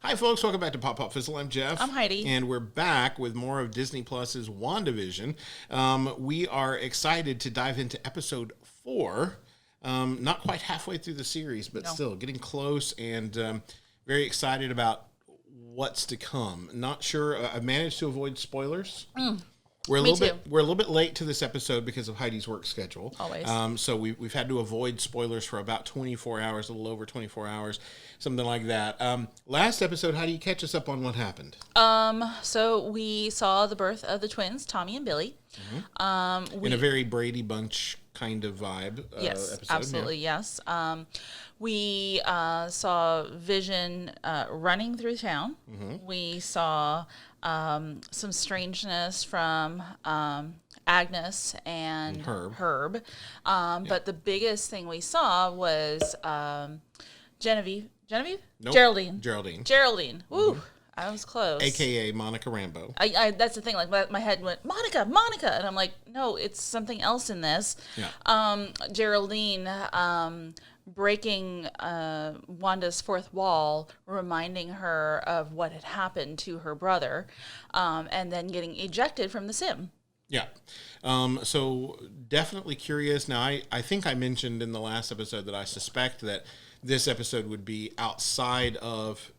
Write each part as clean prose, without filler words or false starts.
Hi, folks. Welcome back to Pop Pop Fizzle. I'm Jeff. I'm Heidi. And we're back with more of Disney Plus's WandaVision. We are excited to dive into episode 4. Not quite halfway through the series, but still getting close and very excited about what's to come. Not sure. I've managed to avoid spoilers. We're a little bit late to this episode because of Heidi's work schedule. Always. So we've had to avoid spoilers for about 24 hours, a little over 24 hours, something like that. Last episode, Heidi, catch us up on what happened. So we saw the birth of the twins, Tommy and Billy. In a very Brady Bunch kind of vibe. Yes, episode. absolutely, yes. We saw Vision running through town. We saw some strangeness from Agnes and Herb. But the biggest thing we saw was Genevieve? Nope. Geraldine. Woo! I was close. AKA Monica Rambeau. I that's the thing. Like my head went Monica, and I'm like, no, it's something else in this. Yeah. Geraldine breaking Wanda's fourth wall, reminding her of what had happened to her brother, and then getting ejected from the sim. Yeah. So definitely curious. Now, I think I mentioned in the last episode that I suspect that this episode would be outside of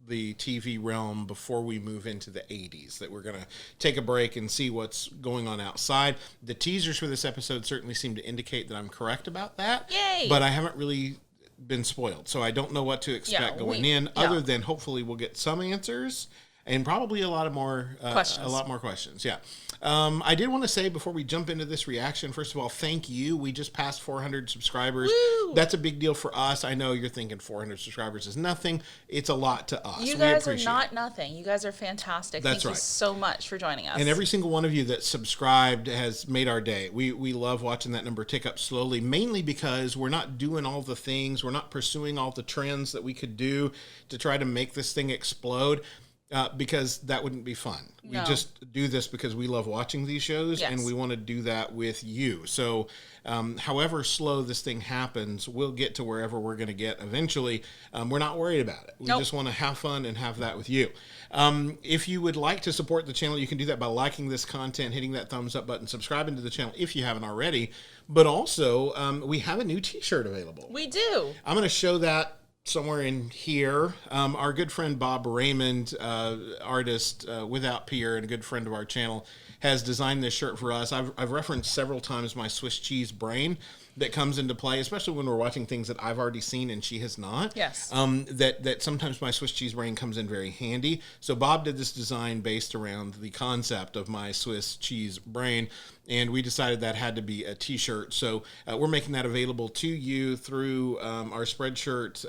the TV realm before we move into the 80s, that we're going to take a break and see what's going on outside. The teasers for this episode certainly seem to indicate that I'm correct about that. Yay! But I haven't really been spoiled, so I don't know what to expect going in, other than hopefully we'll get some answers and probably a lot more questions. Yeah. I did want to say before we jump into this reaction, first of all, thank you. We just passed 400 subscribers. Woo! That's a big deal for us. I know you're thinking 400 subscribers is nothing. It's a lot to us. You guys are not nothing. You guys are fantastic. Thank you so much for joining us. And every single one of you that subscribed has made our day. We love watching that number tick up slowly, mainly because we're not doing all the things. We're not pursuing all the trends that we could do to try to make this thing explode. Because that wouldn't be fun. We just do this because we love watching these shows, and we want to do that with you. So however slow this thing happens, we'll get to wherever we're going to get eventually. We're not worried about it. We just want to have fun and have that with you. If you would like to support the channel, you can do that by liking this content, hitting that thumbs up button, subscribing to the channel if you haven't already. But also, we have a new t-shirt available. We do. I'm going to show that somewhere in here. Our good friend Bob Raymond, artist without peer and a good friend of our channel, has designed this shirt for us. I've referenced several times my Swiss cheese brain that comes into play, especially when we're watching things that I've already seen and she has not. Yes. That sometimes my Swiss cheese brain comes in very handy. So Bob did this design based around the concept of my Swiss cheese brain, and we decided that had to be a t-shirt. So we're making that available to you through our Spreadshirt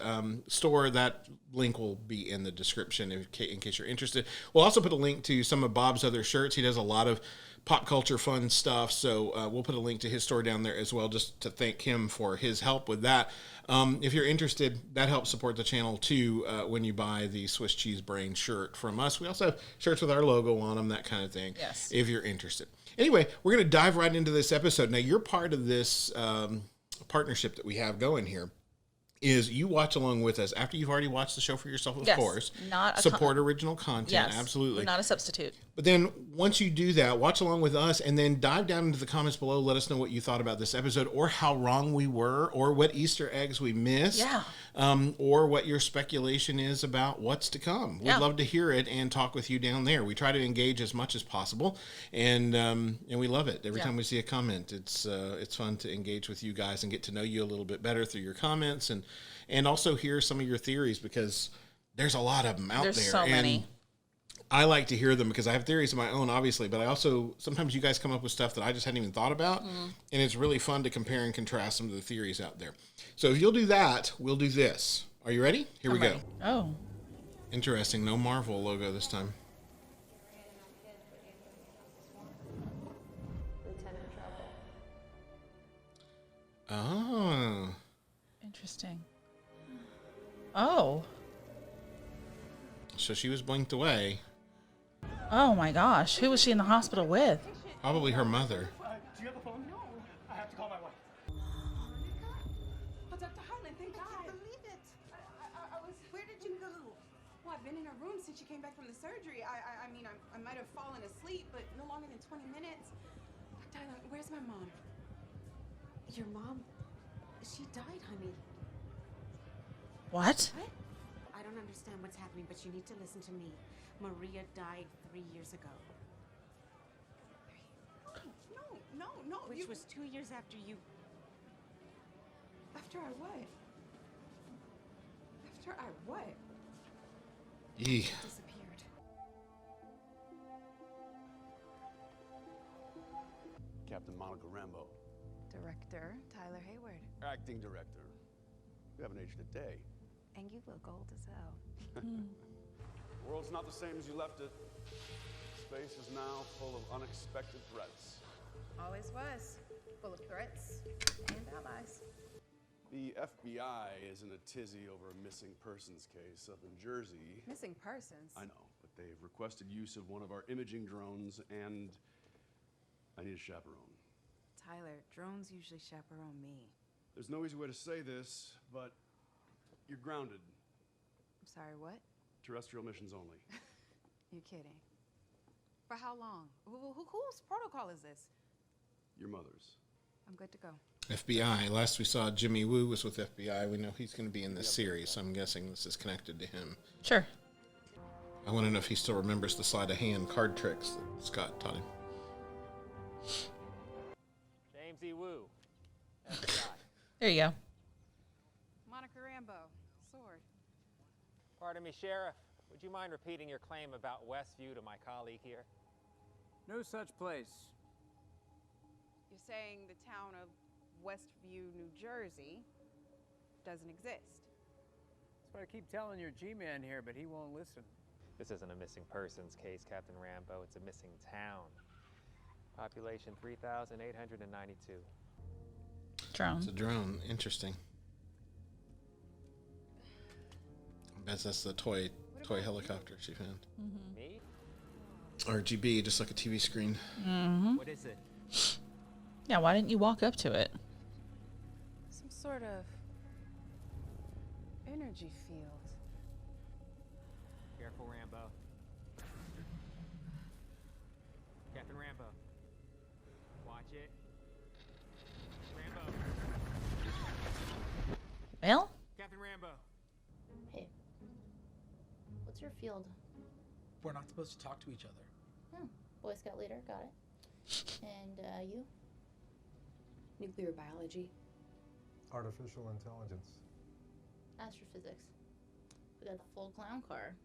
store. That link will be in the description in case you're interested. We'll also put a link to some of Bob's other shirts. He does a lot of pop culture fun stuff, so we'll put a link to his store down there as well, just to thank him for his help with that. If you're interested, that helps support the channel too when you buy the Swiss Cheese Brain shirt from us. We also have shirts with our logo on them, that kind of thing, if you're interested. Anyway, we're going to dive right into this episode. Now, you're part of this partnership that we have going here. Is you watch along with us after you've already watched the show for yourself, of course. Support original content, absolutely. We're not a substitute. But then once you do that, watch along with us and then dive down into the comments below. Let us know what you thought about this episode, or how wrong we were, or what Easter eggs we missed, or what your speculation is about what's to come. We'd love to hear it and talk with you down there. We try to engage as much as possible, and we love it. Every time we see a comment, it's fun to engage with you guys and get to know you a little bit better through your comments, and also hear some of your theories, because there's a lot of them out there. There's so many. I like to hear them because I have theories of my own, obviously, but I also, sometimes you guys come up with stuff that I just hadn't even thought about, and it's really fun to compare and contrast some of the theories out there. So if you'll do that, we'll do this. Are you ready? Here we go. Oh. Interesting. No Marvel logo this time. Oh. Interesting. Oh. So she was blinked away. Oh my gosh. Who was she in the hospital with? Probably her mother. Do you have a phone? No. I have to call my wife. Oh, Dr. Harlan, thank God. I can't believe it. I was... Where did you go? What? I've been in her room since she came back from the surgery. I mean, I might have fallen asleep, but no longer than 20 minutes. Tyler, where's my mom? Your mom? She died, honey. What? What? I don't understand what's happening, but you need to listen to me. Maria died 3 years ago. No. Which was 2 years after you... After I what? After I what? Yee. disappeared. Captain Monica Rambeau. Director Tyler Hayward. Acting director. We haven't aged a day. And you look old as hell. The world's not the same as you left it. Space is now full of unexpected threats. Always was. Full of threats and allies. The FBI is in a tizzy over a missing persons case up in Jersey. Missing persons. I know, but they've requested use of one of our imaging drones, and I need a chaperone. Tyler, drones usually chaperone me. There's no easy way to say this, but you're grounded. I'm sorry, what? Terrestrial missions only. You're kidding. For how long? Whose protocol is this? Your mother's. I'm good to go. FBI. Last we saw, Jimmy Woo was with FBI. We know he's going to be in this series, so I'm guessing this is connected to him. Sure. I want to know if he still remembers the sleight of hand card tricks that Scott taught him. James E. Woo, FBI. There you go. Monica Rambeau, sword. Pardon me, Sheriff. Would you mind repeating your claim about Westview to my colleague here? No such place. You're saying the town of Westview, New Jersey doesn't exist? That's what I keep telling your G-man here, but he won't listen. This isn't a missing persons case, Captain Rambeau. It's a missing town. Population 3,892. Drone. It's a drone. Interesting. I bet that's the toy helicopter she found. Me? RGB, just like a TV screen. What is it? Yeah, why didn't you walk up to it? Some sort of energy field. Careful, Rambo. Captain Rambo. Watch it. Rambo. Well? Captain Rambo. Hey, what's your field? We're not supposed to talk to each other. Oh, Boy Scout leader, got it. And you? Nuclear biology. Artificial intelligence. Astrophysics. We got the full clown car.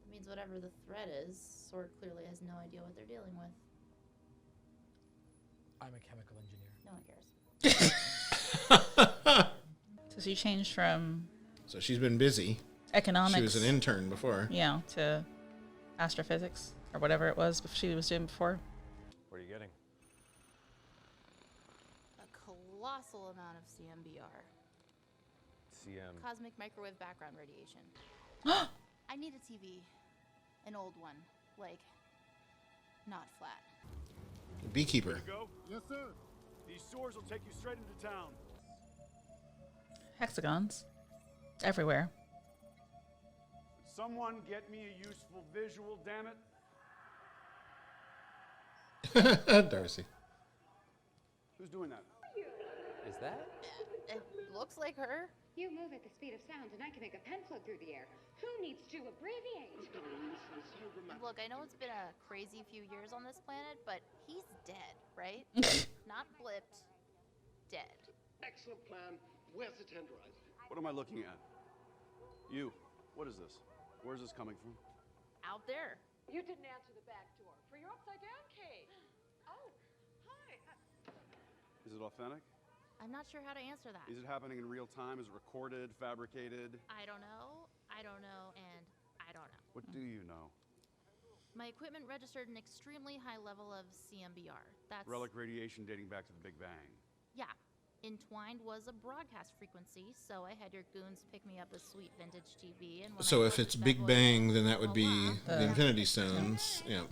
That means whatever the threat is, Sword clearly has no idea what they're dealing with. I'm a chemical engineer. No one cares. So she changed from So she's been busy. economics. She was an intern before. Yeah, to astrophysics or whatever it was she was doing before. What are you getting? A colossal amount of CMBR. CM. Cosmic microwave background radiation. I need a TV. An old one. Like, not flat. Beekeeper. Go? Yes, sir. These sewers will take you straight into town. Hexagons. Everywhere. Someone get me a useful visual, damn it. Darcy. Who's doing that? Is that? It looks like her. You move at the speed of sound, and I can make a pen float through the air. Who needs to abbreviate? Look, I know it's been a crazy few years on this planet, but he's dead, right? Not blipped. Dead. Excellent plan. Where's the tenderizer? What am I looking at? You. What is this? Where's this coming from? Out there. You didn't answer the back door for your upside-down cake. Oh, hi. Is it authentic? I'm not sure how to answer that. Is it happening in real time? Is it recorded, fabricated? I don't know, and I don't know. What do you know? My equipment registered an extremely high level of CMBR. That's... Relic radiation dating back to the Big Bang. Yeah. Entwined was a broadcast frequency, so I had your goons pick me up a sweet vintage TV. And when So I if broke it's the Big bad boy Bang, down, then that would be voila. the Infinity Stones. Yeah.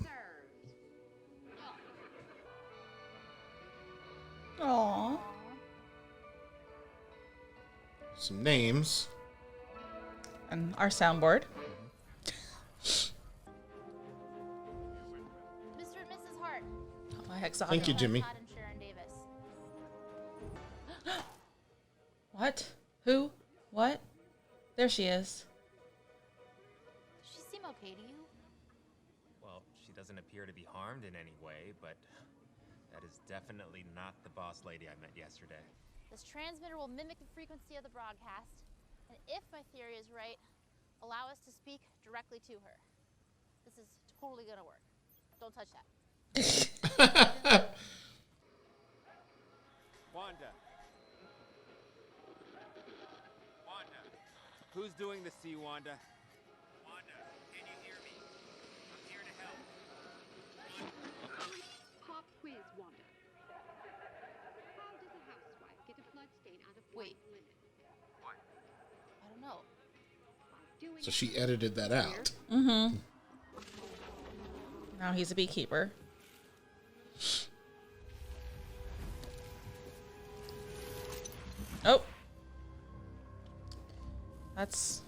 Aww. Some names. And our soundboard. hexagonal. Thank you, Jimmy. Todd and Sharon Davis. What? Who? What? There she is. Does she seem okay to you? Well, she doesn't appear to be harmed in any way, but that is definitely not the boss lady I met yesterday. This transmitter will mimic the frequency of the broadcast, and if my theory is right, allow us to speak directly to her. This is totally gonna work. Don't touch that. Wanda. Wanda. Who's doing the C, Wanda? Wanda, can you hear me? I'm here to help. Pop quiz, Wanda. How does a housewife get a blood stain out of white linen? What? I don't know. So she edited that out. Mm-hmm. Now he's a beekeeper. Oh. That's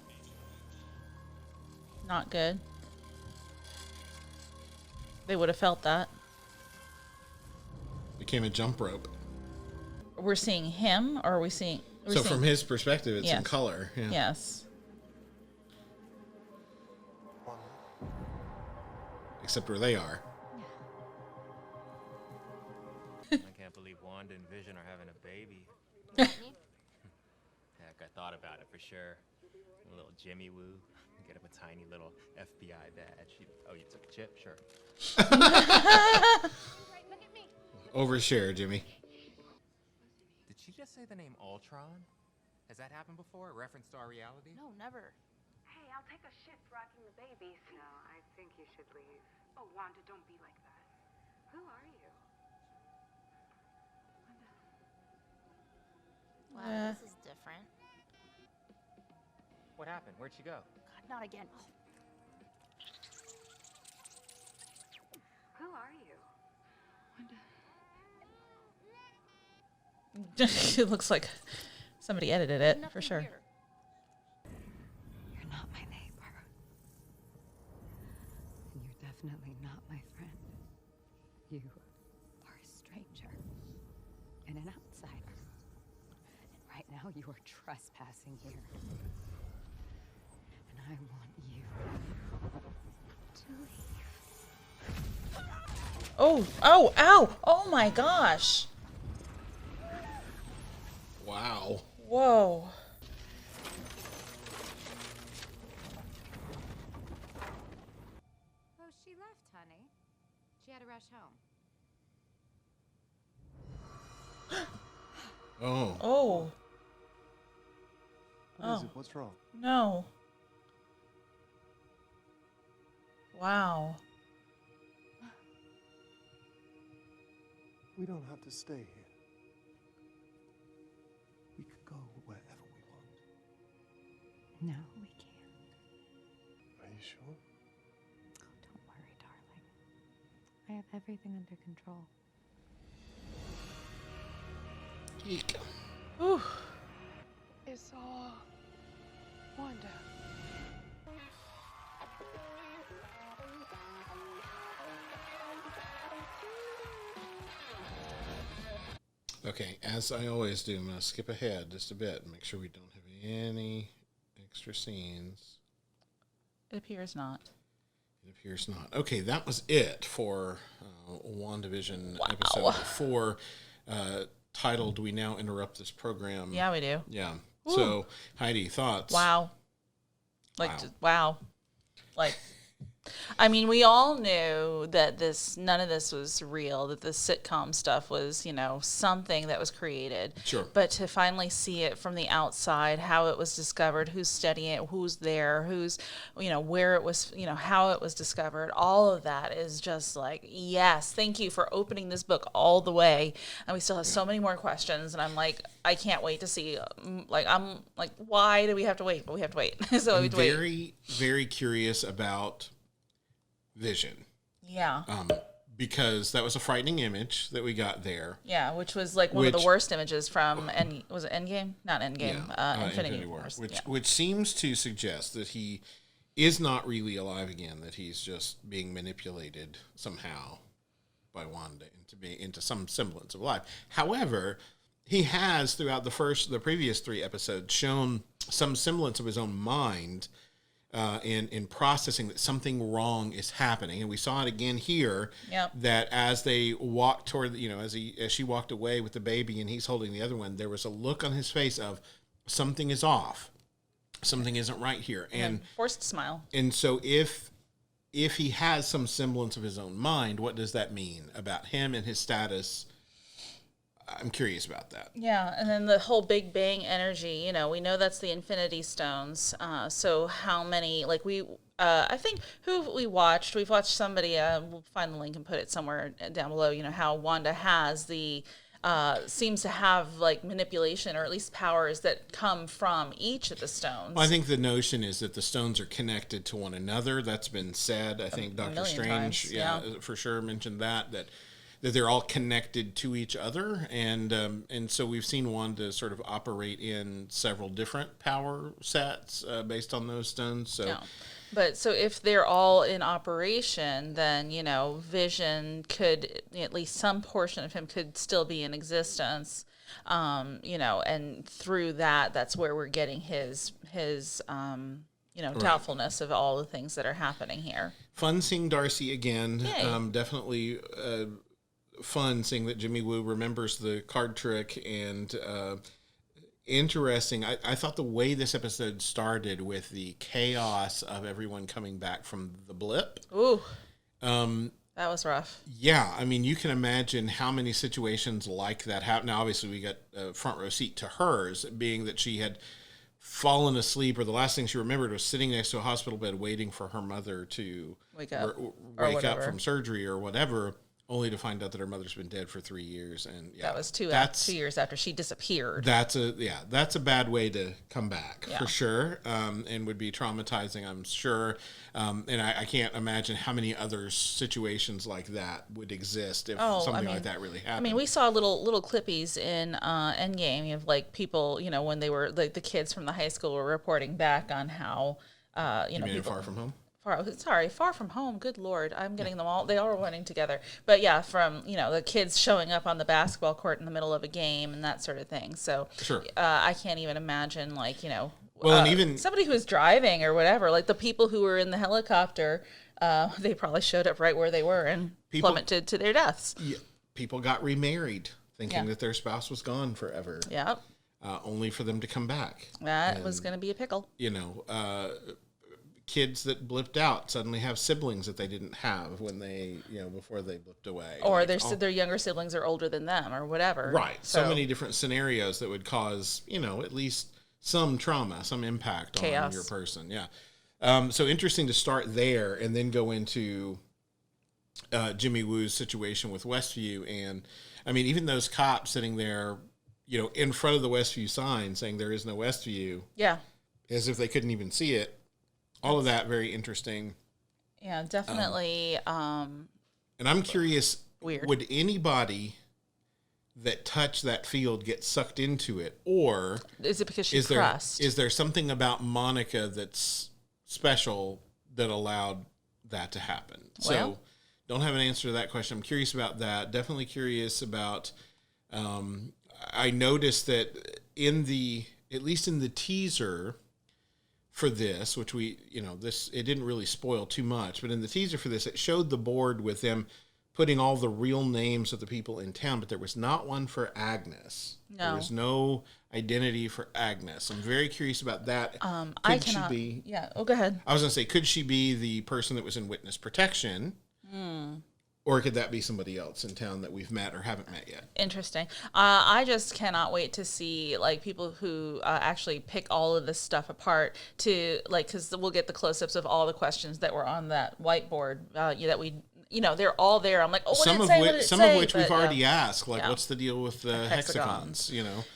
not good. They would have felt that. Became a jump rope. We're seeing him, or are we seeing... So from his perspective, it's in Yes. color. Yeah. Yes. Except where they are. I can't believe Wanda and Vision are having a baby. Heck, I thought about it for sure. A little Jimmy woo. Get him a tiny little FBI badge. Oh, you took a chip? Sure. Overshare, Jimmy. Did she just say the name Ultron? Has that happened before? A reference to our reality? No, never. Hey, I'll take a shift rocking the babies. No, I think you should leave. Oh, Wanda, don't be like that. Who are you? Wow, this is different. What happened? Where'd she go? God, not again. Oh. Who are you? Wanda. It looks like somebody edited it, for sure. Here. You're not my neighbor. And you're definitely not my friend. You are a stranger and an outsider. And right now you are trespassing here. And I want you to leave. Oh, oh, ow! Oh my gosh! Wow. Whoa. Oh, she left, honey. She had to rush home. Oh. Oh. What is it? What's wrong? No. Wow. We don't have to stay here. We could go wherever we want. No, we can't. Are you sure? Oh, don't worry, darling. I have everything under control. Eek. Whew. It's all Wanda. Okay, as I always do, I'm going to skip ahead just a bit and make sure we don't have any extra scenes. It appears not. It appears not. Okay, that was it for WandaVision episode 4, titled "We Now Interrupt This Program." Yeah, we do. Yeah. Ooh. So, Heidi, thoughts? Wow. Like, Wow. wow. Like, I mean, we all knew that none of this was real, that the sitcom stuff was, something that was created. Sure. But to finally see it from the outside, how it was discovered, who's studying it, who's there, where it was, how it was discovered, all of that is just like, yes, thank you for opening this book all the way. And we still have so many more questions. And I'm like, I can't wait to see, I'm like, why do we have to wait? But we have to wait. So we I'm have to wait. very, very curious about Vision. Yeah. Because that was a frightening image that we got there. Yeah, which was like one of the worst images from was it Endgame? Not Endgame. Yeah, Infinity War. Which seems to suggest that he is not really alive again, that he's just being manipulated somehow. by Wanda into some semblance of life. However, he has throughout the previous 3 episodes shown some semblance of his own mind in processing that something wrong is happening, and we saw it again here. Yep. That as they walked toward, as she walked away with the baby and he's holding the other one, there was a look on his face of something is off, something isn't right here, and forced smile. And so if he has some semblance of his own mind, what does that mean about him and his status? I'm curious about that. Yeah, and then the whole Big Bang energy, we know that's the Infinity Stones. So how many, I think we've watched somebody, we'll find the link and put it somewhere down below, how Wanda has seems to have manipulation or at least powers that come from each of the stones. Well, I think the notion is that the stones are connected to one another. That's been said. I think Doctor Strange, for sure mentioned that they're all connected to each other, and so we've seen Wanda sort of operate in several different power sets based on those stones. So. Yeah. But so if they're all in operation, then, Vision could, at least some portion of him could still be in existence, and through that's where we're getting his doubtfulness of all the things that are happening here. Fun seeing Darcy again. Definitely fun seeing that Jimmy Woo remembers the card trick, and interesting. I thought the way this episode started with the chaos of everyone coming back from the blip. Ooh. That was rough. Yeah. I mean, you can imagine how many situations like that happen. Now, obviously, we got a front row seat to hers, being that she had fallen asleep, or the last thing she remembered was sitting next to a hospital bed waiting for her mother to wake up from surgery or whatever. Only to find out that her mother's been dead for 3 years, and that was 2 years after she disappeared. That's a bad way to come back for sure, and would be traumatizing, I'm sure. And I can't imagine how many other situations like that would exist if something like that really happened. I mean, we saw little clippies in Endgame of people, when they were the kids from the high school were reporting back on how you mean people, Far From Home. Far From Home. Good Lord, I'm getting them all. They all are running together. But yeah, from the kids showing up on the basketball court in the middle of a game and that sort of thing. So sure. I can't even imagine and even somebody who's driving or whatever. The people who were in the helicopter, they probably showed up right where they were and plummeted to their deaths. Yeah, people got remarried thinking that their spouse was gone forever. Yeah. Only for them to come back. That was going to be a pickle. Kids that blipped out suddenly have siblings that they didn't have when they, before they blipped away. Or their younger siblings are older than them or whatever. Right. So many different scenarios that would cause, at least some trauma, some impact Chaos. On your person. Yeah. So interesting to start there and then go into Jimmy Woo's situation with Westview. And, I mean, even those cops sitting there, in front of the Westview sign saying there is no Westview. Yeah. As if they couldn't even see it. All of that very interesting. Yeah, definitely. And I'm curious, weird. Would anybody that touched that field get sucked into it, or is it because she's pressed? Is there something about Monica that's special that allowed that to happen? So, don't have an answer to that question. I'm curious about that. Definitely curious about. I noticed that at least in the teaser for this, which it didn't really spoil too much, but in the teaser for this, it showed the board with them putting all the real names of the people in town, but there was not one for Agnes. No. There was no identity for Agnes. I'm very curious about that. She be? Yeah. Oh, go ahead. I was going to say, could she be the person that was in witness protection? Or could that be somebody else in town that we've met or haven't met yet? Interesting. I just cannot wait to see people who actually pick all of this stuff apart to because we'll get the close-ups of all the questions that were on that whiteboard that we. They're all there. I'm like, what did it say? Some of which we've already asked. What's the deal with the hexagons?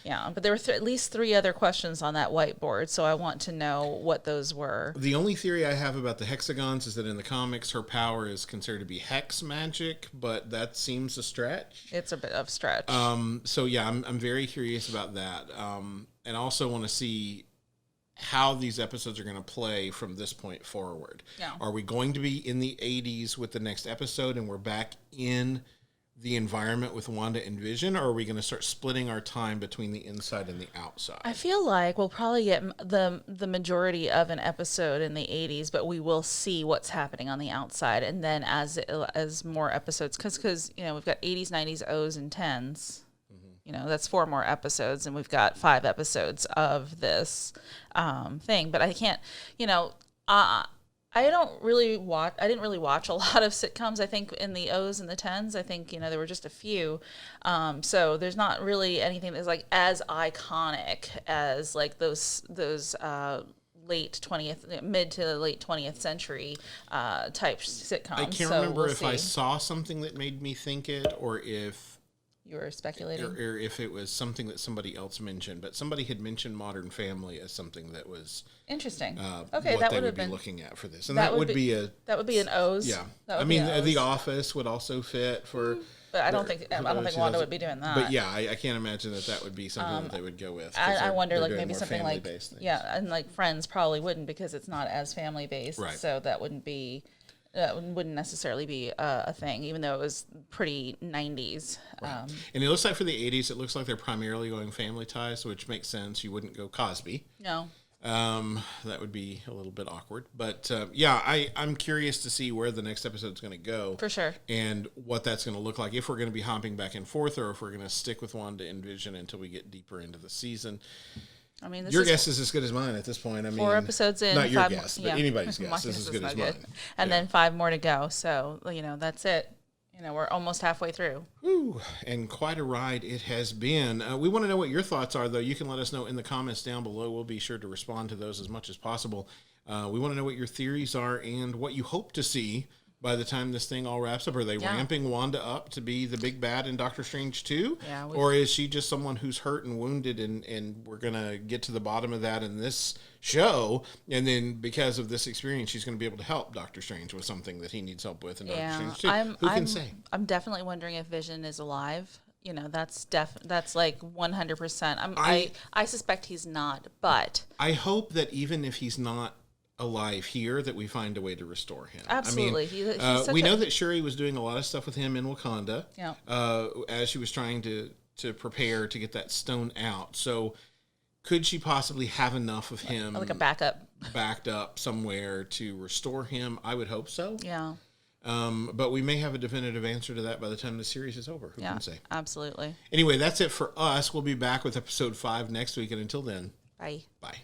Yeah, but there were at least 3 other questions on that whiteboard, so I want to know what those were. The only theory I have about the hexagons is that in the comics, her power is considered to be hex magic, but that seems a stretch. It's a bit of a stretch. So yeah, I'm very curious about that, and also want to see how these episodes are going to play from this point forward. Yeah. Are we going to be in the 80s with the next episode and we're back in the environment with Wanda and Vision, or are we going to start splitting our time between the inside and the outside? I feel like we'll probably get the majority of an episode in the 80s, but we will see what's happening on the outside. And then as more episodes, because we've got 80s, 90s, O's, and 10s. That's 4 more episodes, and we've got 5 episodes of this thing. But I can't, I didn't really watch a lot of sitcoms. I think in the O's and the 10s, I think, there were just a few. So there's not really anything that's like as iconic as like those late 20th, mid to late 20th century type sitcoms. I can't remember if I saw something that made me think it, or if you were speculating, or if it was something that somebody else mentioned. But somebody had mentioned Modern Family as something that was interesting. Okay, that would be looking at for this, and that would be an O's. Yeah, I mean, The Office would also fit for. But I don't think Wanda would be doing that. But yeah, I can't imagine that would be something that they would go with. I wonder, like maybe something like and like Friends probably wouldn't, because it's not as family based. Right. So that wouldn't necessarily be a thing, even though it was pretty 90s. Right. And it looks like for the 80s, it looks like they're primarily going family ties, which makes sense. You wouldn't go Cosby. No. That would be a little bit awkward. But I'm curious to see where the next episode's going to go. For sure. And what that's going to look like, if we're going to be hopping back and forth, or if we're going to stick with Wanda and Vision until we get deeper into the season. I mean, your guess is as good as mine at this point. I mean, 4 episodes in, not your guess, but anybody's guess is as good as mine. And then 5 more to go. So, that's it. We're almost halfway through. Ooh, and quite a ride it has been. We want to know what your thoughts are, though. You can let us know in the comments down below. We'll be sure to respond to those as much as possible. We want to know what your theories are and what you hope to see by the time this thing all wraps up. Are they ramping Wanda up to be the big bad in Doctor Strange 2? Yeah, or is she just someone who's hurt and wounded, and we're going to get to the bottom of that in this show, and then because of this experience, she's going to be able to help Doctor Strange with something that he needs help with in Doctor Strange 2? Who can say? I'm definitely wondering if Vision is alive. That's like 100%. I suspect he's not, but I hope that even if he's not alive here, that we find a way to restore him. Absolutely. I mean, we know that Shuri was doing a lot of stuff with him in Wakanda. Yeah. As she was trying to prepare to get that stone out. So could she possibly have enough of him, like a backup, backed up somewhere to restore him? I would hope so. Yeah. But we may have a definitive answer to that by the time the series is over. Who can say? Absolutely. Anyway, that's it for us. We'll be back with episode 5 next week, and until then, bye. Bye.